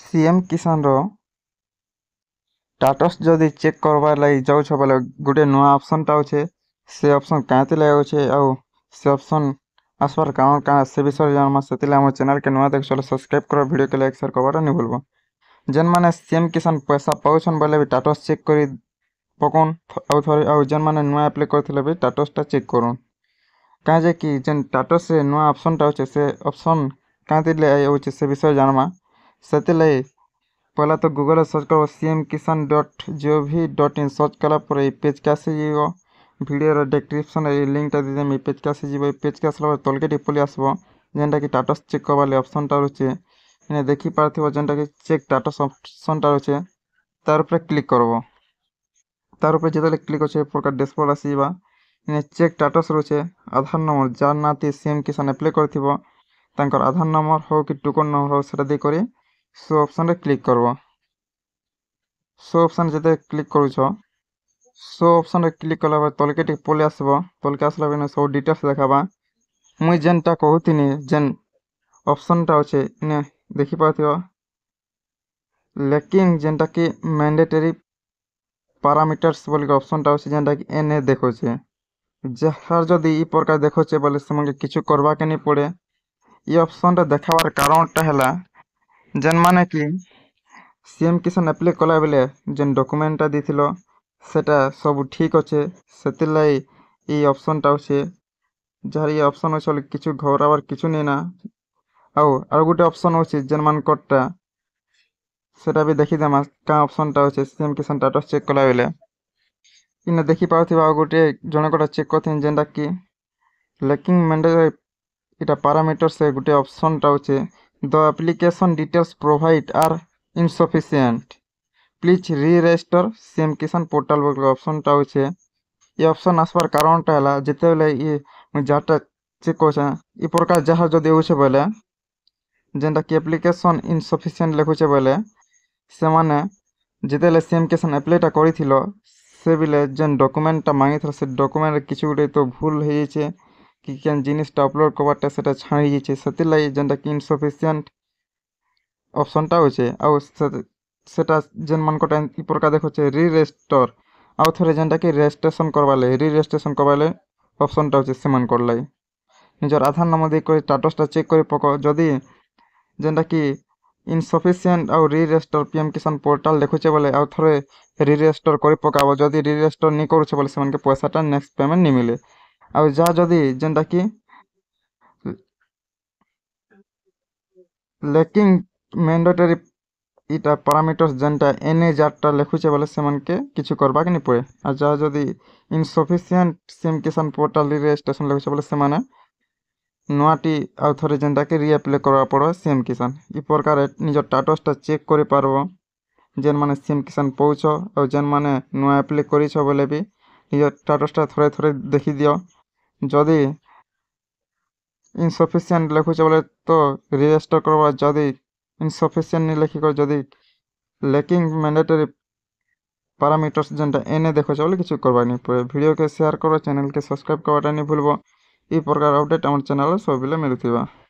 CM किसान रो status जदि check करबार लगी जाउछ बोले गोटे नुआ ऑप्शन टा अच्छे से ऑप्शन कांति लगे अच्छे आउ से ऑप्शन आसबार कारण का से विषय जानमा सेतिले हम चैनल के नुआ देख चलो सब्सक्राइब करो वीडियो के लाइक शेयर करबार नहीं भूलबो जेन माने सीएम किसान पैसा पाउछन बोले भी स्टाटस चेक करी पकोन आउ थोड़े आउ जेन माने नुआ अप्लाई करथिले भी स्टाटस टा चेक करोन काहे जे कि जेन स्टाटस से नुआ ऑप्शन टा अच्छे से ऑप्शन कांति ले अच्छे से विषय जानमा सेतिले पहला तो गूगल सर्च करो cmkisan.gov.in सर्च कला पर ये पेज के आसीजिवो वीडियो डिस्क्रिप्शन लिंक टा दीदेम ये पेज के आसीजिवो पेज के आसला तलके टिपली आसबो जेनटा कि स्टाटस चेक करबाले ऑप्शन टा रहचे इने देखि पारथिबो जेनटा कि चेक स्टाटस ऑप्शन टा रहचे तार ऊपर क्लिक करबो तार ऊपर जेतले क्लिक होचे प्रकार डैशबोर्ड आसीबा इने चेक स्टाटस रहचे आधार नंबर जार नाती सीएम किसान अप्लाई करथिबो तांकर आधार नंबर हो कि टोकन नंबर हो सेटा दे करी सो ऑप्शन रे क्लिक करबो सो ऑप्शन जते क्लिक करूछ सो ऑप्शन रे क्लिक कला बाद तलके टिक पले आसबो तलके आसला बिना सब डिटेल्स देखाबा मुई जेनटा कहूतिनी जेन ऑप्शन टा अछि ने देखि पाथियो लेकिन जेनटा कि मैंडेटरी पैरामीटर्स बोली ऑप्शन टा अछि जेनटा कि एने देखो छे जहार जदी ई प्रकार देखो छे बोले समके किछु करबा के नहीं पड़े ई ऑप्शन रे देखावार कारण टा हला जेन माने कि सीएम किसान अप्लाई कला बेले जेन डॉक्यूमेंट टा दिथिलो सेटा सब ठीक अच्छे सेतिलाई ई ऑप्शन टा अछि जहार ई ऑप्शन अछि किछु घबराबार किछु नहीं ना आउ गोटे ऑप्शन अछि जेन मान कोटा सेटा भी देखि देमा का ऑप्शन टा अछि सीएम किसान स्टेटस चेक कला बेले इने देखि पाउथिबा गोटे जने कोटा चेक करथिन जेनटा कि लैकिंग मैंडेटरी इटा पैरामीटर से गोटे ऑप्शन टा अछि the application details provide are insufficient please re-register CM Kisan portal बोल ऑप्शन टा अछि ये ऑप्शन आसबार कारण टा हला जेते बेले ई जाटा चेक कोछा ई प्रकार जहार जदी होछे बोले जेनटा कि एप्लीकेशन इनसफिशिएंट लेखुछे बोले से माने जेतेले सीएम किसान अप्लाई टा करिथिलो से बिले जेन डॉक्यूमेंट टा मांगिथिलो से डॉक्यूमेंट किछु गुटे तो भूल हो जाइछे कि केन जिनिस टा अपलोड करबाटा सेटा छाड़ी जाइछे सेतिलाई जेनटा कि इनसफिशिएंट ऑप्शन टा होछे आउ सेटा जेन मन कोटा ई प्रकार देखो छे री-रजिस्टर आउ थोड़े जेनटा कि रजिस्ट्रेशन करबाले री-रजिस्ट्रेशन करबाले ऑप्शन टा होछे से मन करलाई निजर आधार नंबर दे कर स्टेटस टा चेक कर पको जदी जेनटा कि इनसफिशिएंट आउ री-रजिस्टर पीएम किसान पोर्टल देखुछे बोले आउ थोड़े री-रजिस्टर कर पकाबो जदी री-रजिस्टर नहीं करूछे बोले से मन के पैसा टा नेक्स्ट पेमेंट नहीं मिले आउ जा जदी जेनटा कि लैकिंग मैंडेटरी इटा पैरामीटर्स जेनटा एने जाटा लेखुछे बोले से मन के किछु करबा के नहीं पड़े आ जा जदी इनसफिशिएंट सीएम किसान पोर्टल री-रजिस्ट्रेशन लेखुछे बोले से माने नुआटी आउ थोड़े जेनटा के री-अप्लाई करबा पड़ो सीएम किसान ई प्रकार निज स्टेटस टा चेक करि पारबो जेन माने सीएम किसान पहुँचो और जेन माने नुआ अप्लाई करिछो बोले भी निज स्टेटस टा थोड़े थोड़े देखि दियो जदी इनसफिशिएंट लेखुछे बोले तो रजिस्टर करबा जदी इनसफिशिएंट नहीं लेखि कर जदी लैकिंग मैंडेटरी पैरामीटर्स जेनटा एने देखो बोले किछु करबा नहीं पड़े वीडियो के शेयर करो चैनल के सब्सक्राइब करबाटा नहीं भूलबो ई प्रकार अपडेट हमर चैनल सब बेले मिलथिबा।